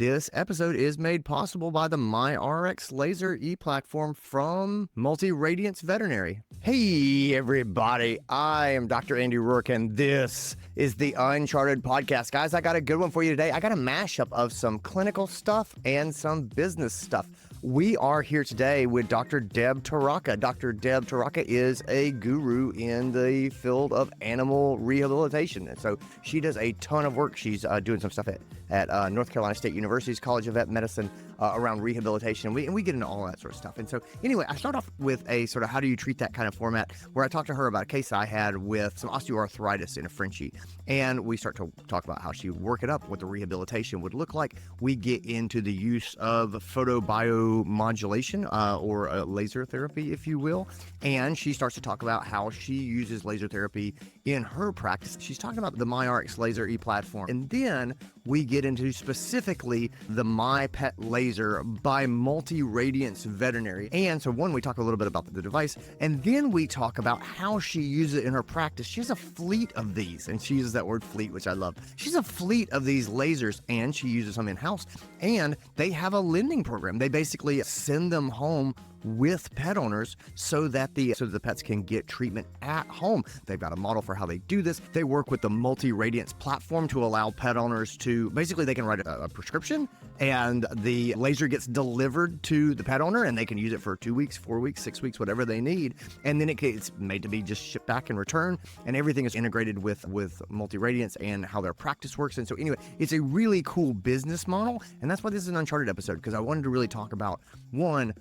This episode is made possible by the MyRx Laser e-platform from Multi-Radiance Veterinary. Hey, everybody. I am Dr. Andy Roark, and this is the Uncharted Podcast. Guys, I got a good one for you today. I got a mashup of some clinical stuff and some business stuff. We are here today with Dr. Deb Torraca. Dr. Deb Torraca is a guru in the field of animal rehabilitation. And so she does a ton of work. She's doing some stuff at North Carolina State University's College of Vet Medicine around rehabilitation. And we get into all that sort of stuff. And so anyway, I start off with a sort of how do you treat that kind of format where I talked to her about a case I had with some osteoarthritis in a Frenchie. And we start to talk about how she would work it up, what the rehabilitation would look like. We get into the use of photobiomodulation or laser therapy, if you will. And she starts to talk about how she uses laser therapy in her practice. She's talking about the MyRx Laser e-platform. And then we get into specifically the My Pet Laser by Multi-Radiance Veterinary. And so one, we talk a little bit about the device, and then we talk about how she uses it in her practice. She has a fleet of these, and she uses that word fleet, which I love. She's a fleet of these lasers, and she uses them in-house. And they have a lending program. They basically send them home with pet owners so that the pets can get treatment at home. They've got a model for how they do this. They work with the Multi-Radiance platform to allow pet owners to, basically they can write a prescription and the laser gets delivered to the pet owner and they can use it for 2 weeks, 4 weeks, 6 weeks, whatever they need. And then it's made to be just shipped back and returned, and everything is integrated with Multi-Radiance and how their practice works. And so anyway, it's a really cool business model, and that's why this is an Uncharted episode, because I wanted to really talk about, one,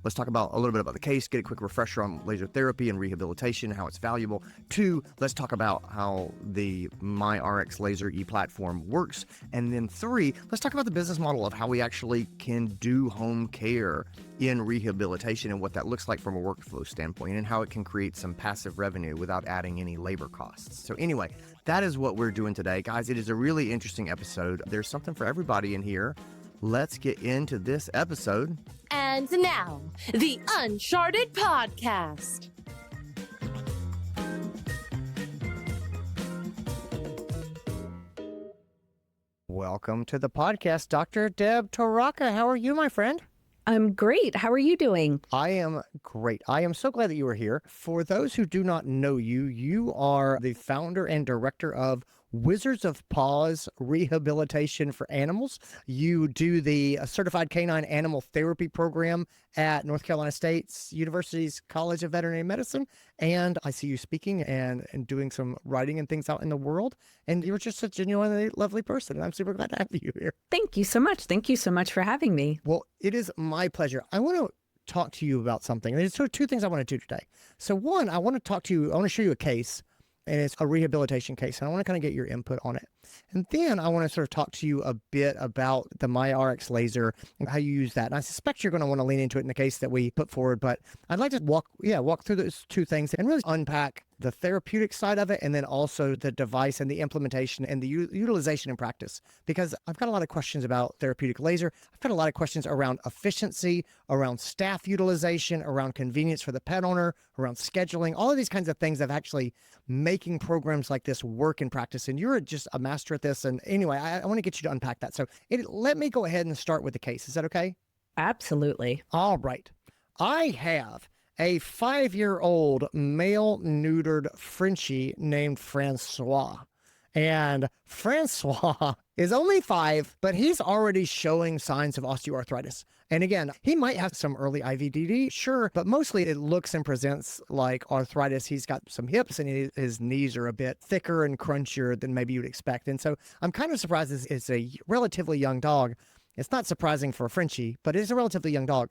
let's talk about a little bit about the case, get a quick refresher on laser therapy and rehabilitation, how it's valuable. Two, let's talk about how the MyRx Laser e-platform works. And then three, let's talk about the business model of how we actually can do home care in rehabilitation and what that looks like from a workflow standpoint and how it can create some passive revenue without adding any labor costs. So anyway, that is what we're doing today. Guys, it is a really interesting episode. There's something for everybody in here. Let's get into this episode. And now, the Uncharted Podcast. Welcome to the podcast, Dr. Deb Torraca. How are you, my friend? I'm great. How are you doing? I am great. I am so glad that you are here. For those who do not know you, you are the founder and director of Wizards of Paws Rehabilitation for Animals. You do the Certified Canine Animal Therapy Program at North Carolina State University's College of Veterinary Medicine. And I see you speaking and doing some writing and things out in the world. And you're just a genuinely lovely person. And I'm super glad to have you here. Thank you so much. Thank you so much for having me. Well, it is my pleasure. I want to talk to you about something. There's sort of two things I want to do today. So one, I want to show you a case. And it's a rehabilitation case, and I want to kind of get your input on it. And then I want to sort of talk to you a bit about the MyRx Laser and how you use that. And I suspect you're going to want to lean into it in the case that we put forward, but I'd like to walk through those two things and really unpack the therapeutic side of it, and then also the device and the implementation and the utilization in practice. Because I've got a lot of questions about therapeutic laser. I've got a lot of questions around efficiency, around staff utilization, around convenience for the pet owner, around scheduling, all of these kinds of things of actually making programs like this work in practice. And you're just a master at this. And anyway, I want to get you to unpack that. So let me go ahead and start with the case. Is that okay? Absolutely. All right. I have a 5-year-old male neutered Frenchie named Francois. And Francois is only 5, but he's already showing signs of osteoarthritis. And again, he might have some early IVDD, sure, but mostly it looks and presents like arthritis. He's got some hips and his knees are a bit thicker and crunchier than maybe you'd expect. And so I'm kind of surprised it's a relatively young dog. It's not surprising for a Frenchie, but it is a relatively young dog.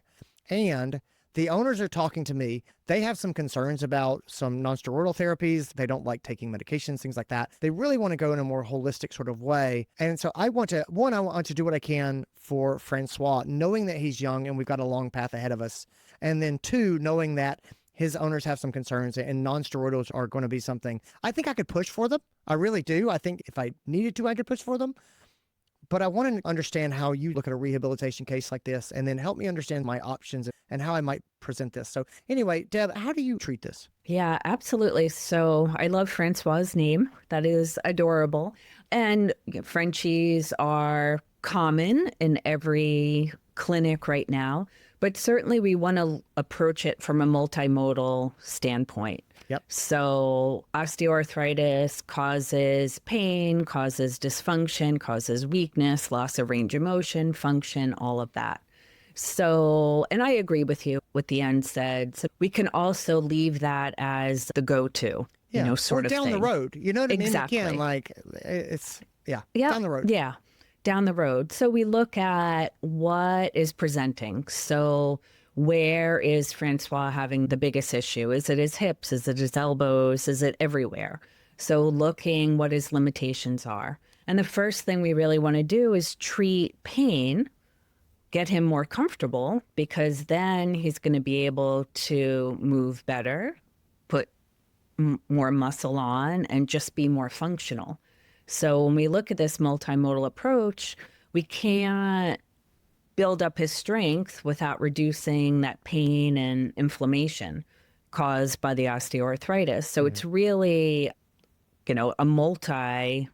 And the owners are talking to me. They have some concerns about some nonsteroidal therapies. They don't like taking medications, things like that. They really want to go in a more holistic sort of way. And so I want to do what I can for Francois, knowing that he's young and we've got a long path ahead of us. And then two, knowing that his owners have some concerns and nonsteroidals are going to be something I think I could push for them. I really do. I think if I needed to, I could push for them. But I want to understand how you look at a rehabilitation case like this and then help me understand my options and how I might present this. So anyway, Deb, how do you treat this? Yeah, absolutely. So I love Francois's name. That is adorable. And Frenchies are common in every clinic right now, but certainly we want to approach it from a multimodal standpoint. Yep. So osteoarthritis causes pain, causes dysfunction, causes weakness, loss of range of motion, function, all of that. So, and I agree with you with the NSAIDs. So we can also leave that as the go-to, sort or of down thing. the road. You know what I mean? Exactly. Again, like it's, Yeah, down the road. Yeah, down the road. So we look at what is presenting. So where is Francois having the biggest issue? Is it his hips? Is it his elbows? Is it everywhere? So looking what his limitations are. And the first thing we really want to do is treat pain, get him more comfortable, because then he's going to be able to move better, put more muscle on, and just be more functional. So when we look at this multimodal approach, we can't build up his strength without reducing that pain and inflammation caused by the osteoarthritis. So it's really, a multi-modal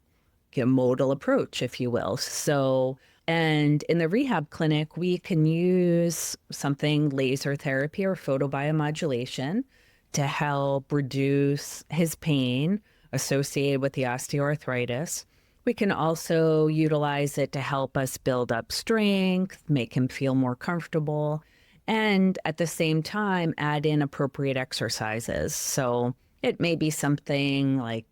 approach, if you will. So, and in the rehab clinic, we can use something laser therapy or photobiomodulation to help reduce his pain associated with the osteoarthritis. We can also utilize it to help us build up strength, make him feel more comfortable, and at the same time, add in appropriate exercises. So it may be something like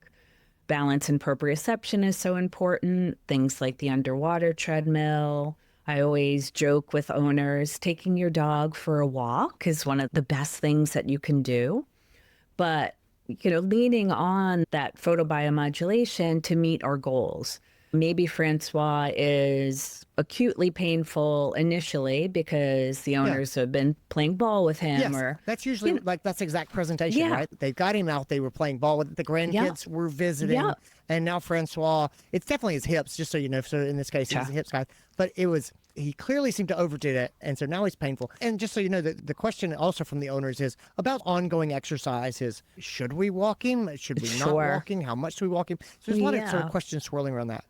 balance and proprioception is so important, things like the underwater treadmill. I always joke with owners, taking your dog for a walk is one of the best things that you can do. But leaning on that photobiomodulation to meet our goals. Maybe Francois is acutely painful initially because the owners have been playing ball with him. Yes, or that's usually that's exact presentation, right? They got him out. They were playing ball with the grandkids. Were visiting, and now Francois. It's definitely his hips, just so you know. So in this case, he's a hips guy. But he clearly seemed to overdo it, and so now he's painful. And just so you know, the question also from the owners is about ongoing exercise. Should we walk him? Should we not walk him? How much do we walk him? So there's a lot of sort of questions swirling around that.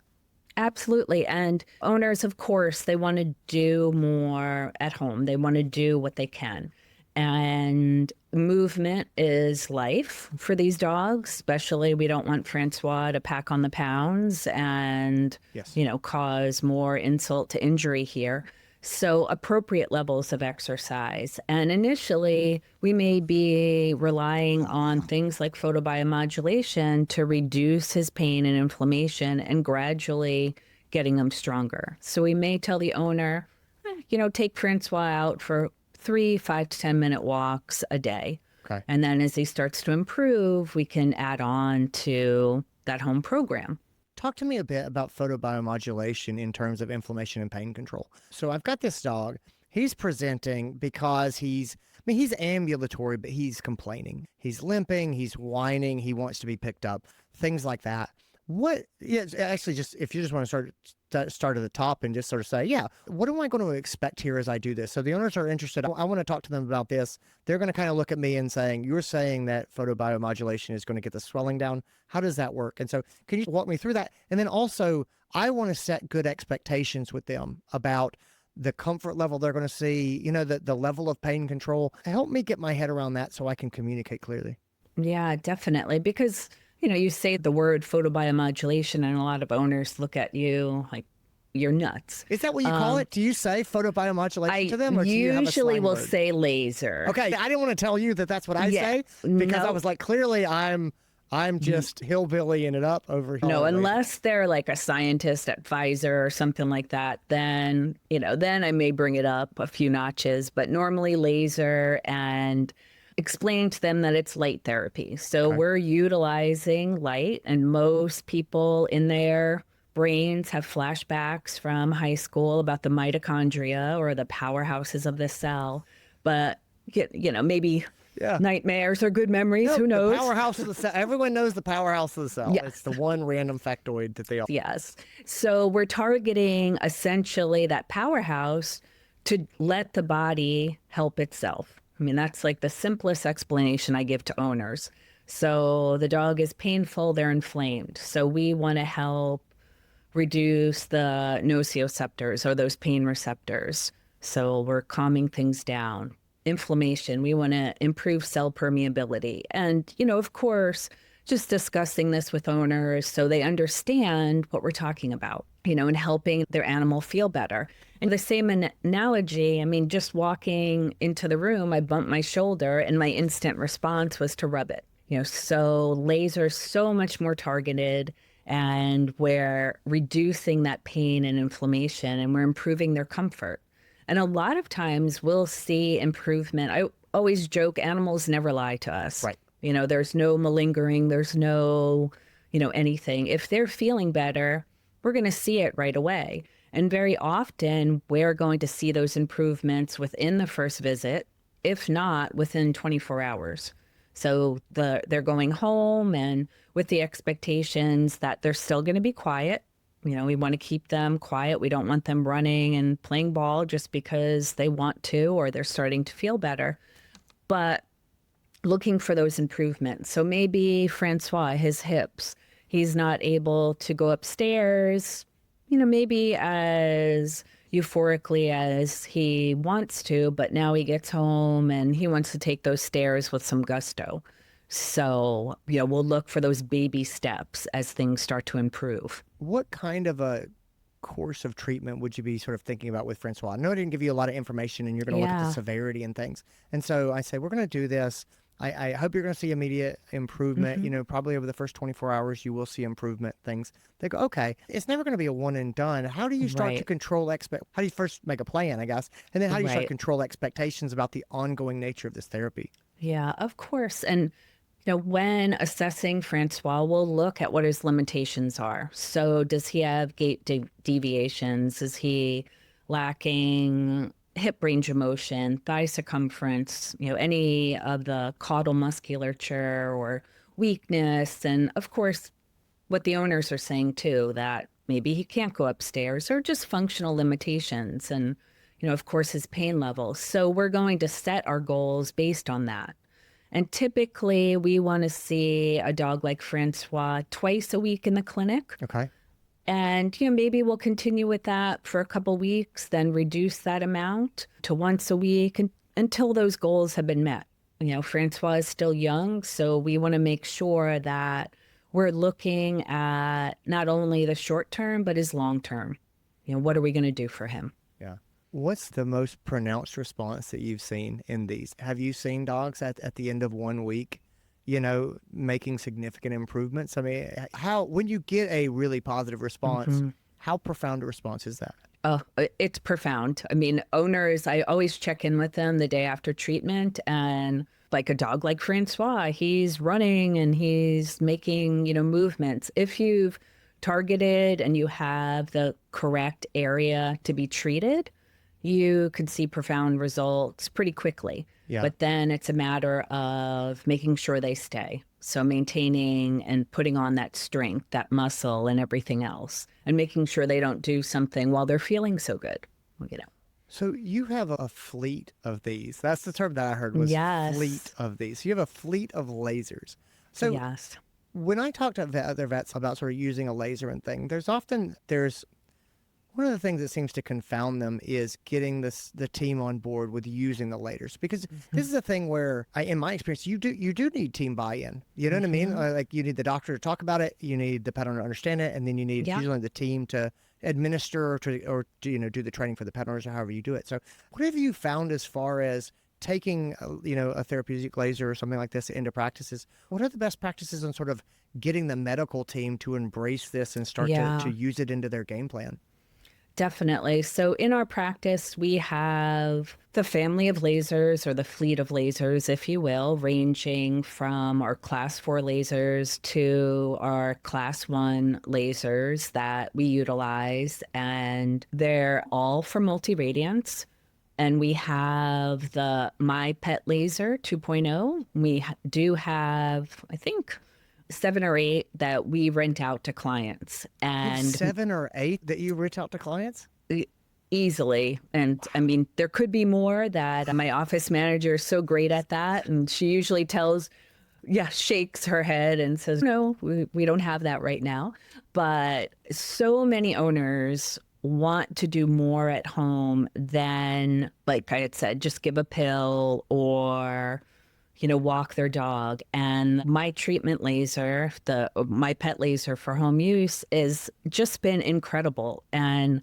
Absolutely. And owners, of course, they want to do more at home. They want to do what they can. And movement is life for these dogs, especially we don't want Francois to pack on the pounds and, cause more insult to injury here. So appropriate levels of exercise. And initially, we may be relying on things like photobiomodulation to reduce his pain and inflammation and gradually getting him stronger. So we may tell the owner, take Francois out for 3 5 to 10 minute walks a day. Okay. And then as he starts to improve, we can add on to that home program. Talk to me a bit about photobiomodulation in terms of inflammation and pain control. So I've got this dog. He's presenting because he's ambulatory, but he's complaining. He's limping, he's whining, he wants to be picked up, things like that. Actually, just if you just want to start at the top and just sort of say, what am I going to expect here as I do this? So the owners are interested. I want to talk to them about this. They're going to kind of look at me and saying, you're saying that photobiomodulation is going to get the swelling down. How does that work? And so can you walk me through that? And then also, I want to set good expectations with them about the comfort level they're going to see, the level of pain control. Help me get my head around that so I can communicate clearly. Yeah, definitely. Because you say the word photobiomodulation and a lot of owners look at you like you're nuts. Is that what you call it? Do you say photobiomodulation to them? Or do you have a usually slang will word? Say laser. Okay, I didn't want to tell you that that's what I say because I was like, clearly I'm just hillbillying it up over here. No, unless they're like a scientist at Pfizer or something like that, then, then I may bring it up a few notches, but normally laser and explaining to them that it's light therapy. So we're utilizing light, and most people in their brains have flashbacks from high school about the mitochondria or the powerhouses of the cell. But, maybe nightmares or good memories, who knows? The powerhouse of the cell. Everyone knows the powerhouse of the cell. Yes. It's the one random factoid that they all. Yes. So we're targeting essentially that powerhouse to let the body help itself. That's like the simplest explanation I give to owners. So the dog is painful, they're inflamed. So we want to help reduce the nociceptors or those pain receptors. So we're calming things down. Inflammation, we want to improve cell permeability. And, of course, just discussing this with owners so they understand what we're talking about, and helping their animal feel better. And the same analogy, just walking into the room, I bumped my shoulder and my instant response was to rub it. So laser so much more targeted, and we're reducing that pain and inflammation, and we're improving their comfort. And a lot of times we'll see improvement. I always joke, animals never lie to us. Right. There's no malingering, there's no, anything. If they're feeling better, we're going to see it right away. And very often we're going to see those improvements within the first visit, if not within 24 hours. So they're going home and with the expectations that they're still going to be quiet. We want to keep them quiet. We don't want them running and playing ball just because they want to or they're starting to feel better. But looking for those improvements. So maybe Francois, his hips, he's not able to go upstairs, maybe as euphorically as he wants to, but now he gets home and he wants to take those stairs with some gusto. So, we'll look for those baby steps as things start to improve. What kind of a course of treatment would you be sort of thinking about with Francois? I know I didn't give you a lot of information and you're going to look at the severity and things. And so I say, we're going to do this. I hope you're going to see immediate improvement. Probably over the first 24 hours, you will see improvement things. They go, okay, it's never going to be a one and done. How do you start to control how do you first make a plan, I guess? And then how do you start to control expectations about the ongoing nature of this therapy? Yeah, of course. And when assessing Francois, we'll look at what his limitations are. So does he have gait deviations? Is he lacking hip range of motion, thigh circumference, any of the caudal musculature or weakness? And of course, what the owners are saying too, that maybe he can't go upstairs or just functional limitations. And, of course, his pain levels. So we're going to set our goals based on that. And typically we want to see a dog like Francois twice a week in the clinic. Okay. And, maybe we'll continue with that for a couple weeks, then reduce that amount to once a week until those goals have been met. Francois is still young, so we want to make sure that we're looking at not only the short term, but his long term. What are we going to do for him? Yeah. What's the most pronounced response that you've seen in these? Have you seen dogs at the end of 1 week, making significant improvements? I mean, when you get a really positive response, how profound a response is that? Oh, it's profound. Owners, I always check in with them the day after treatment, and like a dog like Francois, he's running and he's making, movements. If you've targeted and you have the correct area to be treated, you could see profound results pretty quickly. Yeah. But then it's a matter of making sure they stay. So maintaining and putting on that strength, that muscle and everything else, and making sure they don't do something while they're feeling so good, So you have a fleet of these. That's the term that I heard was fleet of these. So you have a fleet of lasers. So when I talk to other vets about sort of using a laser and thing, there's one of the things that seems to confound them is getting the team on board with using the lasers, because this is a thing where, in my experience, you do need team buy-in. You know what I mean? Like you need the doctor to talk about it, you need the pet owner to understand it, and then you need usually the team to administer or do the training for the pet owners or however you do it. So what have you found as far as taking a therapeutic laser or something like this into practices? What are the best practices on sort of getting the medical team to embrace this and start to use it into their game plan? Definitely. So in our practice, we have the family of lasers, or the fleet of lasers, if you will, ranging from our class 4 lasers to our class 1 lasers that we utilize. And they're all for multi-radiance. And we have the My Pet Laser 2.0. We do have, I think, 7 or 8 that we rent out to clients. And 7 or 8 that you rent out to clients? Easily. And there could be more. That my office manager is so great at that. And she usually tells shakes her head and says, no, we don't have that right now. But so many owners want to do more at home than, like I had said, just give a pill or, walk their dog. And my treatment laser, my pet laser for home use, is just been incredible. And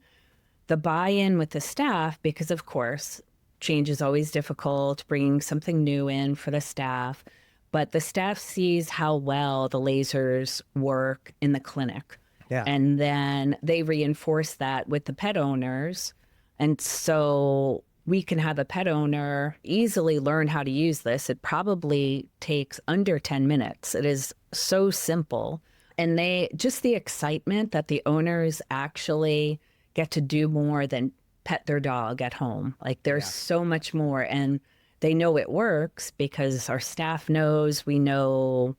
the buy-in with the staff, because of course, change is always difficult, bringing something new in for the staff. But the staff sees how well the lasers work in the clinic. Yeah. And then they reinforce that with the pet owners. And so we can have a pet owner easily learn how to use this. It probably takes under 10 minutes. It is so simple. And just the excitement that the owners actually get to do more than pet their dog at home. Like there's so much more. And they know it works because our staff knows, we know,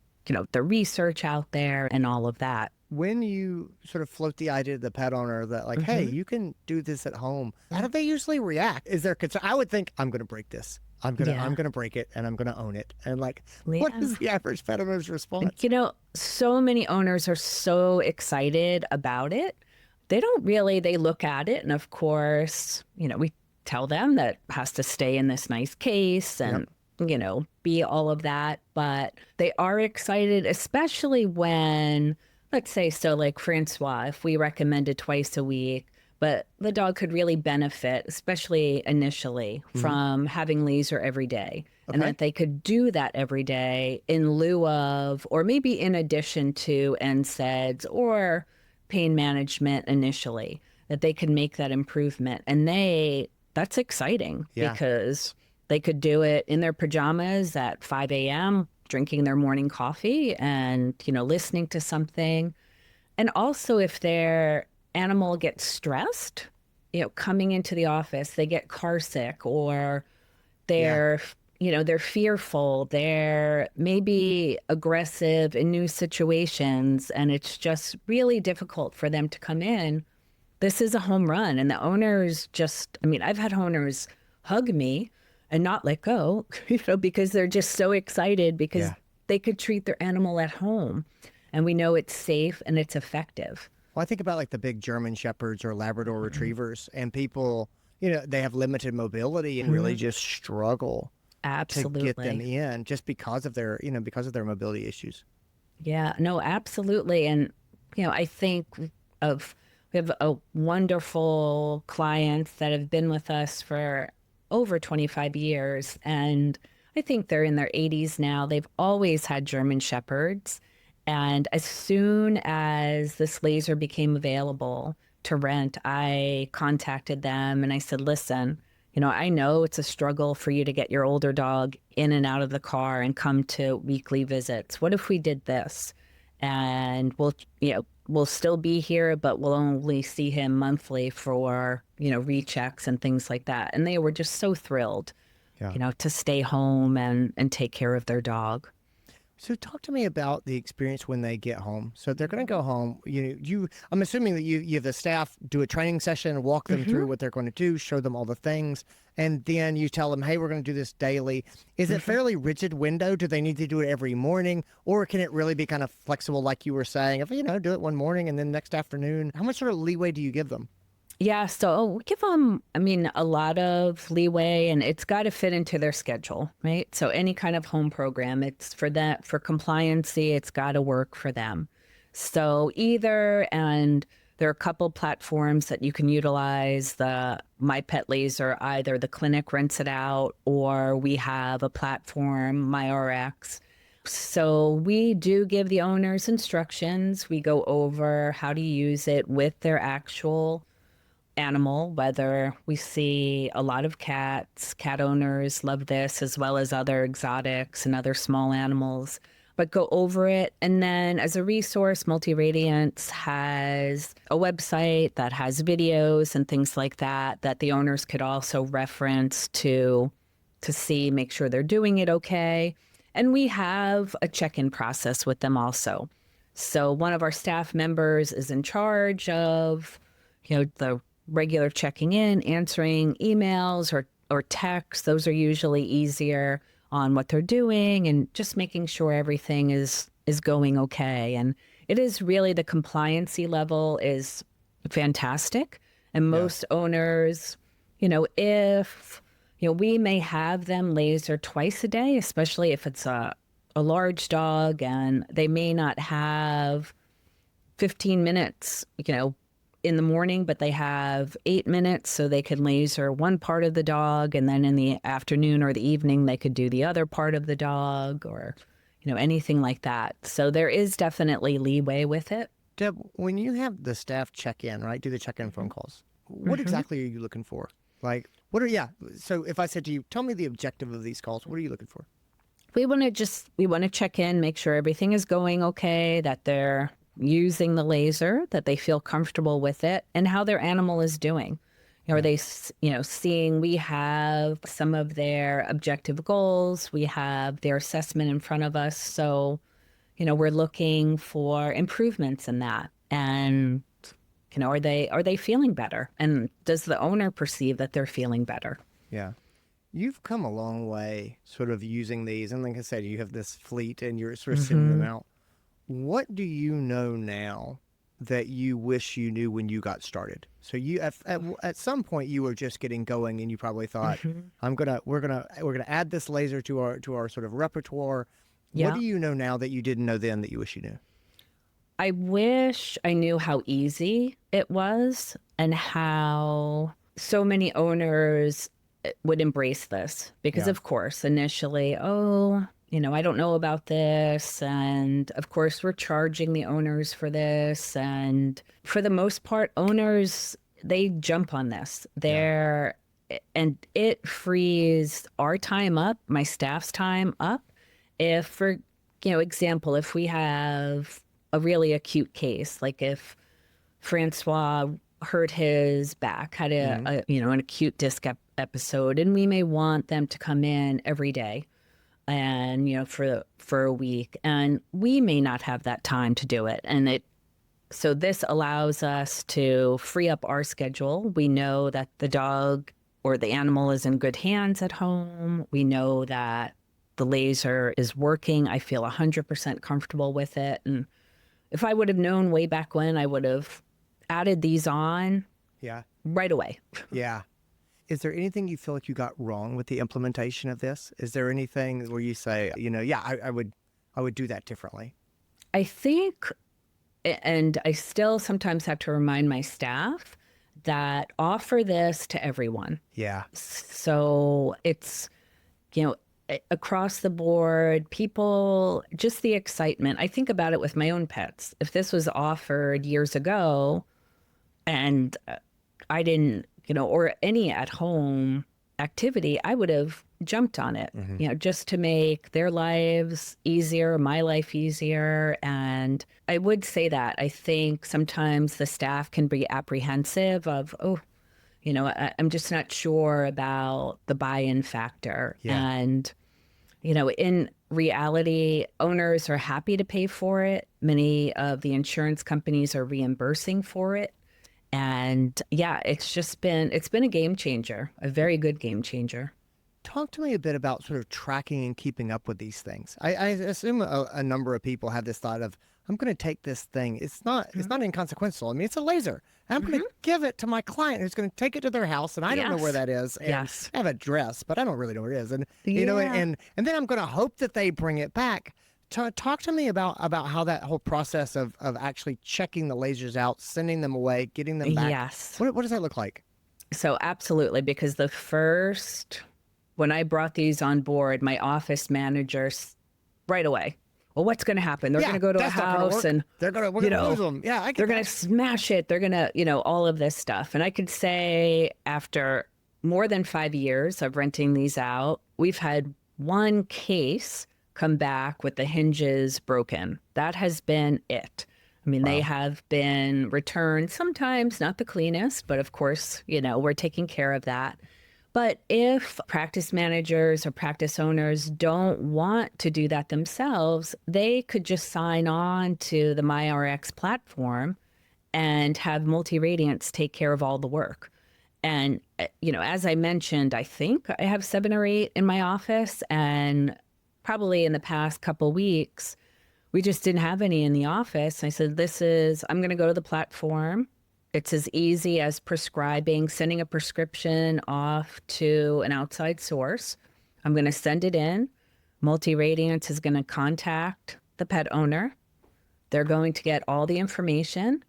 the research out there and all of that. When you sort of float the idea to the pet owner that like, hey, you can do this at home, how do they usually react? Is there concern? I would think, I'm going to break this. I'm going to break it and I'm going to own it. And like, what is the average pet owner's response? So many owners are so excited about it. They look at it. And of course, we tell them that has to stay in this nice case and, be all of that. But they are excited, especially when, let's say, so like Francois, if we recommended twice a week, but the dog could really benefit, especially initially, from having laser every day. Okay. And that they could do that every day in lieu of, or maybe in addition to NSAIDs or pain management initially, that they could make that improvement. And that's exciting because they could do it in their pajamas at 5 a.m., drinking their morning coffee and, listening to something. And also if their animal gets stressed, coming into the office, they get car sick or they're fearful, they're maybe aggressive in new situations, and it's just really difficult for them to come in. This is a home run. And the owners I've had owners hug me and not let go, because they're just so excited because they could treat their animal at home. And we know it's safe and it's effective. Well, I think about like the big German Shepherds or Labrador Retrievers, and people, they have limited mobility and really just struggle to get them in just because of their, their mobility issues. Yeah, no, absolutely. And, I think we have a wonderful clients that have been with us for over 25 years. And I think they're in their 80s now. They've always had German Shepherds. And as soon as this laser became available to rent, I contacted them and I said, listen, I know it's a struggle for you to get your older dog in and out of the car and come to weekly visits. What if we did this? And we'll still be here, but we'll only see him monthly for, rechecks and things like that. And they were just so thrilled, to stay home and take care of their dog. So talk to me about the experience when they get home. So they're going to go home. I'm assuming that you have the staff do a training session, walk them through what they're going to do, show them all the things, and then you tell them, hey, we're going to do this daily. Is it fairly rigid window? Do they need to do it every morning? Or can it really be kind of flexible, like you were saying, if, do it one morning and then next afternoon? How much sort of leeway do you give them? Yeah, so we give them, a lot of leeway, and it's got to fit into their schedule, right? So any kind of home program, it's for compliancy, it's got to work for them. So and there are a couple platforms that you can utilize. The My Pet Laser, either the clinic rents it out, or we have a platform, MyRx. So we do give the owners instructions. We go over how to use it with their actual animal, whether we see a lot of cat owners love this, as well as other exotics and other small animals, but go over it. And then as a resource, Multi-Radiance has a website that has videos and things like that the owners could also reference to make sure they're doing it okay. And we have a check-in process with them also. So one of our staff members is in charge of, the regular checking in, answering emails or texts. Those are usually easier. on what they're doing and just making sure everything is going okay. And it is really, the compliancy level is fantastic. And most owners, if, we may have them laser twice a day, especially if it's a large dog and they may not have 15 minutes, in the morning, but they have 8 minutes, so they could laser one part of the dog, and then in the afternoon or the evening, they could do the other part of the dog, or, anything like that. So there is definitely leeway with it. Deb, when you have the staff check in, right, do the check-in phone calls, what exactly are you looking for? Like, so if I said to you, tell me the objective of these calls, what are you looking for? We want to check in, make sure everything is going okay, that they're using the laser, that they feel comfortable with it, and how their animal is doing. Are they, seeing, we have some of their objective goals, we have their assessment in front of us. So, we're looking for improvements in that. And, are they feeling better? And does the owner perceive that they're feeling better? Yeah. You've come a long way sort of using these. And like I said, you have this fleet and you're sort of sending them out. What do you know now that you wish you knew when you got started? So you at some point you were just getting going and you probably thought, we're gonna add this laser to our sort of repertoire. Yeah. What do you know now that you didn't know then that you wish you knew? I wish I knew how easy it was and how so many owners would embrace this, because of course initially, I don't know about this. And of course, we're charging the owners for this. And for the most part, owners, they jump on this. And it frees our time up, my staff's time up. If, for example, if we have a really acute case, like if Francois hurt his back, had an acute disc episode, and we may want them to come in every day and for a week, and we may not have that time to do it, so this allows us to free up our schedule. We know that the dog or the animal is in good hands at home. We know that the laser is working. I feel 100% comfortable with it. And if I would have known way back when, I would have added these on right away. Yeah. Is there anything you feel like you got wrong with the implementation of this? Is there anything where you say, I would do that differently? I think, and I still sometimes have to remind my staff that offer this to everyone. Yeah. So it's, across the board, people, just the excitement. I think about it with my own pets. If this was offered years ago and I didn't, or any at-home activity, I would have jumped on it, just to make their lives easier, my life easier. And I would say that I think sometimes the staff can be apprehensive of, I'm just not sure about the buy-in factor. Yeah. And, in reality, owners are happy to pay for it. Many of the insurance companies are reimbursing for it. And it's been a game changer, a very good game changer. Talk to me a bit about sort of tracking and keeping up with these things. I assume a number of people have this thought of, I'm going to take this thing. It's not inconsequential. I mean, it's a laser. And I'm going to give it to my client who's going to take it to their house, and I don't know where that is. And I have an address, but I don't really know where it is. And and then I'm going to hope that they bring it back. Talk to me about how that whole process of actually checking the lasers out, sending them away, getting them back. Yes. What does that look like? So absolutely, because when I brought these on board, my office managers right away, well, what's going to happen? They're going to go to a house and we're going to lose them. Yeah, they're going to smash it. They're going to, all of this stuff. And I could say after more than 5 years of renting these out, we've had one case come back with the hinges broken. That has been it. I mean, They have been returned, sometimes not the cleanest, but of course, we're taking care of that. But if practice managers or practice owners don't want to do that themselves, they could just sign on to the MyRx platform and have Multi-Radiance take care of all the work. And, as I mentioned, I think I have 7 or 8 in my office. And probably in the past couple weeks, we just didn't have any in the office. I said, I'm going to go to the platform. It's as easy as sending a prescription off to an outside source. I'm going to send it in. Multi-Radiance is going to contact the pet owner. They're going to get all the information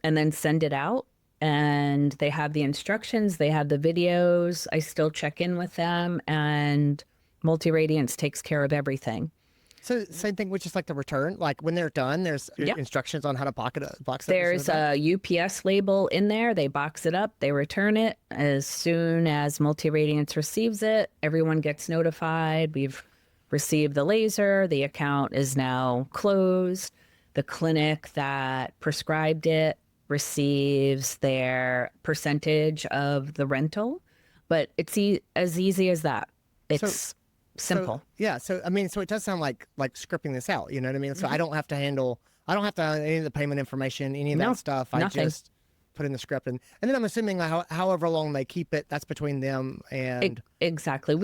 and then send it out. And they have the instructions, they have the videos. I still check in with them, and Multi-Radiance takes care of everything. So same thing with just like the return, like when they're done, there's instructions on how to box it. There's a UPS label in there. They box it up, they return it. As soon as Multi-Radiance receives it, everyone gets notified. We've received the laser. The account is now closed. The clinic that prescribed it receives their percentage of the rental, but it's as easy as that. It's simple. So it does sound like scripting this out, you know what I mean? So I don't have to any of the payment information, any of that stuff. Nothing. I just put in the script, and then I'm assuming however long they keep it, that's between them and exactly.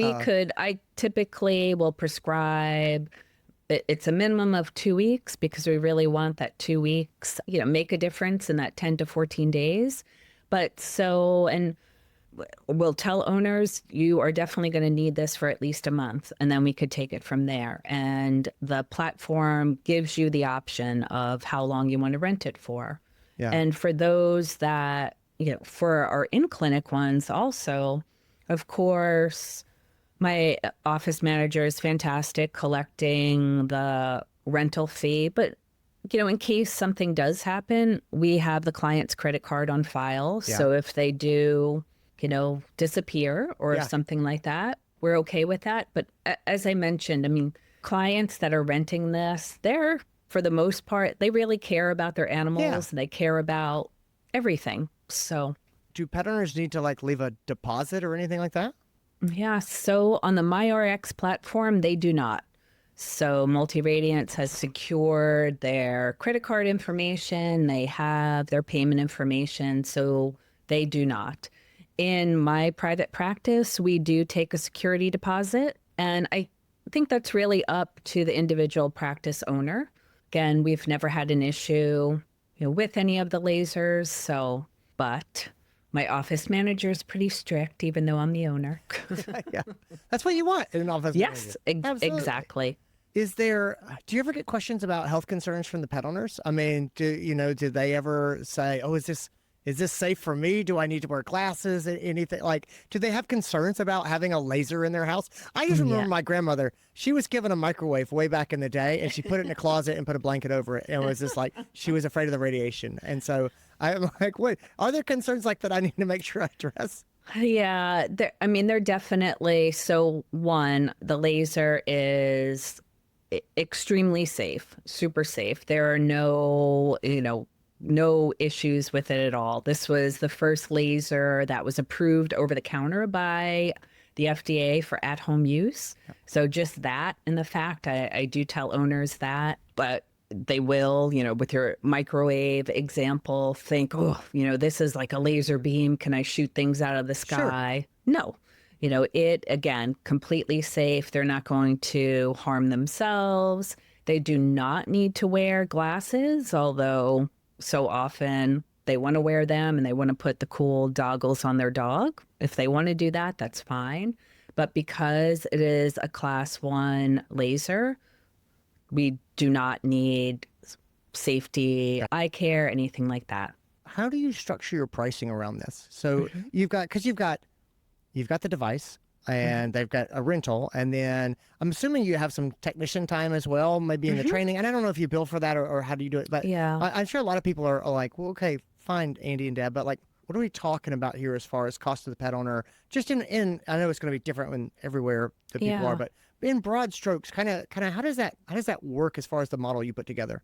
I typically will prescribe. It's a minimum of 2 weeks, because we really want that 2 weeks, make a difference in that 10 to 14 days. And we'll tell owners, you are definitely going to need this for at least a month, and then we could take it from there. And the platform gives you the option of how long you want to rent it for. Yeah. And for those that, for our in-clinic ones also, of course, my office manager is fantastic collecting the rental fee. But, in case something does happen, we have the client's credit card on file. Yeah. So if they do, disappear or something like that, we're okay with that. But as I mentioned, clients that are renting this, they're, for the most part, they really care about their animals. And they care about everything. So do pet owners need to leave a deposit or anything like that? Yeah, so on the MyRx platform, they do not. So Multi-Radiance has secured their credit card information. They have their payment information, so they do not. In my private practice, we do take a security deposit, and I think that's really up to the individual practice owner. Again, we've never had an issue, with any of the lasers, but my office manager is pretty strict, even though I'm the owner. Yeah, that's what you want in an office manager. Yes, exactly. Do you ever get questions about health concerns from the pet owners? Do they ever say, "Oh, is this safe for me? Do I need to wear glasses?" Anything do they have concerns about having a laser in their house? I just remember my grandmother. She was given a microwave way back in the day, and she put it in a closet and put a blanket over it. And it was just she was afraid of the radiation, and so I'm like, "What are there concerns like that I need to make sure I address?" Yeah, they're definitely. So one, the laser is extremely safe, super safe. There are no issues with it at all. This was the first laser that was approved over the counter by the FDA for at-home use. So just that, and the fact I do tell owners that, but they will, with your microwave example, think, this is like a laser beam. Can I shoot things out of the sky? Sure. No. It, again, completely safe. They're not going to harm themselves. They do not need to wear glasses, although so often they want to wear them and they want to put the cool goggles on their dog. If they want to do that, that's fine. But because it is a class 1 laser, we do not need safety, eye care, anything like that. How do you structure your pricing around this? So you've got the device, and they've got a rental, and then I'm assuming you have some technician time as well, maybe in the training. And I don't know if you bill for that or how do you do it, but I'm sure a lot of people are like, well, okay, fine, Andy and Deb, but what are we talking about here as far as cost to the pet owner? Just in I know it's going to be different when everywhere that people are, but in broad strokes, kind of how does that work as far as the model you put together?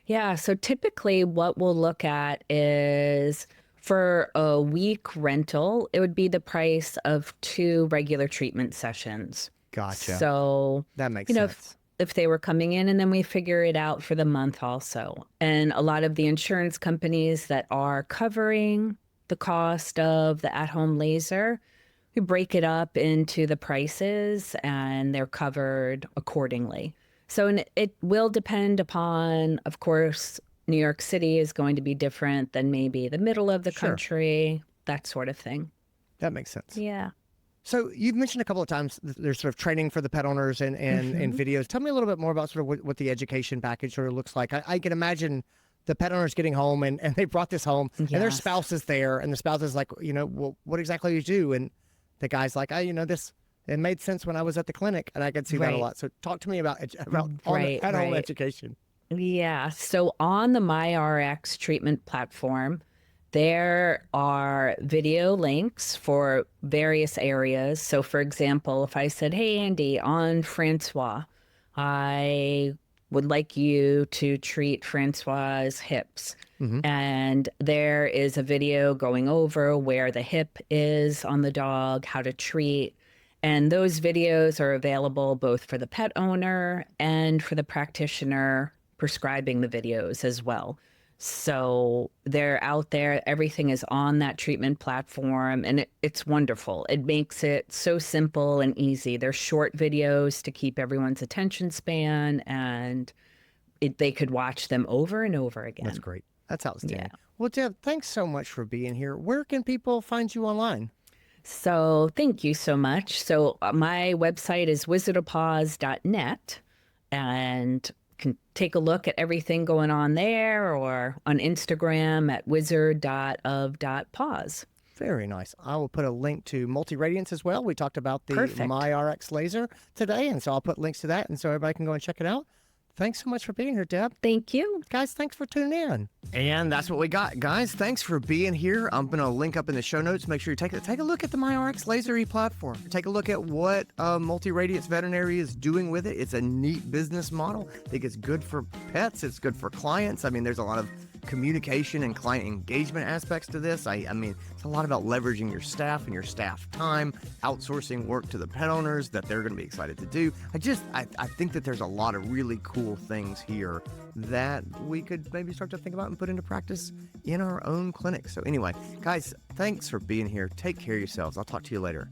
Yeah, so typically what we'll look at is, for a week rental, it would be the price of 2 regular treatment sessions. Gotcha. So that makes sense. If they were coming in, and then we figure it out for the month also. And a lot of the insurance companies that are covering the cost of the at-home laser. We break it up into the prices and they're covered accordingly. So it will depend upon, of course, New York City is going to be different than maybe the middle of the country, that sort of thing. That makes sense. Yeah. So you've mentioned a couple of times there's sort of training for the pet owners and videos. Tell me a little bit more about sort of what the education package sort of looks like. I can imagine the pet owners getting home and they brought this home and their spouse is there and the spouse is like, well, what exactly do you do? And the guy's like, this, it made sense when I was at the clinic and I could see that a lot. So talk to me about at-home education. Yeah. So on the MyRx treatment platform, there are video links for various areas. So for example, if I said, hey, Andy, on Francois, I would like you to treat Francois's hips. And there is a video going over where the hip is on the dog, how to treat. And those videos are available both for the pet owner and for the practitioner prescribing the videos as well. So they're out there. Everything is on that treatment platform, and it's wonderful. It makes it so simple and easy. They're short videos to keep everyone's attention span, and they could watch them over and over again. That's great. That's outstanding. Yeah. Well, Deb, thanks so much for being here. Where can people find you online? So thank you so much. So my website is wizardofpaws.net, and can take a look at everything going on there, or on Instagram at wizard.of.paws. Very nice. I will put a link to Multi-Radiance as well. We talked about the MyRx laser today, and so I'll put links to that, and so everybody can go and check it out. Thanks so much for being here, Deb. Thank you. Guys, thanks for tuning in. And that's what we got. Guys, thanks for being here. I'm going to link up in the show notes. Make sure you take a look at the MyRx Laser platform. Take a look at what Multi-Radiance Veterinary is doing with it. It's a neat business model. I think it's good for pets. It's good for clients. I mean, there's a lot of communication and client engagement aspects to this. I mean, it's a lot about leveraging your staff and your staff time, outsourcing work to the pet owners that they're going to be excited to do. I think that there's a lot of really cool things here that we could maybe start to think about and put into practice in our own clinic. So anyway, guys, thanks for being here. Take care of yourselves. I'll talk to you later.